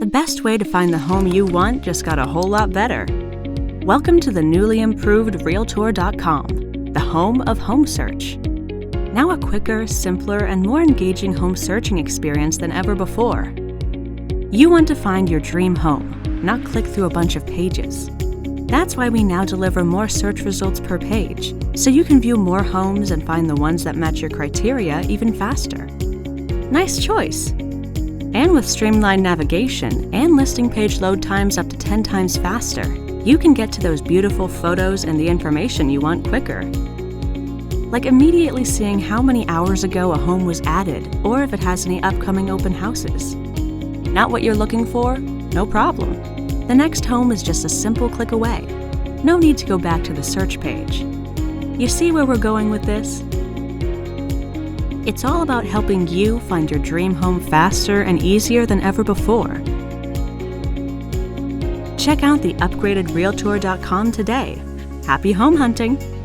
The best way to find the home you want just got a whole lot better. Welcome to the newly improved Realtor.com, the home of home search. Now a quicker, simpler, and more engaging home searching experience than ever before. You want to find your dream home, not click through a bunch of pages. That's why we now deliver more search results per page, so you can view more homes and find the ones that match your criteria even faster. Nice choice! And with Streamline navigation and listing page load times up to 10 times faster, you can get to those beautiful photos and the information you want quicker. Like immediately seeing how many hours ago a home was added or if it has any upcoming open houses. Not what you're looking for? No problem. The next home is just a simple click away. No need to go back to the search page. You see where we're going with this? It's all about helping you find your dream home faster and easier than ever before. Check out the upgraded Realtor.com today. Happy home hunting!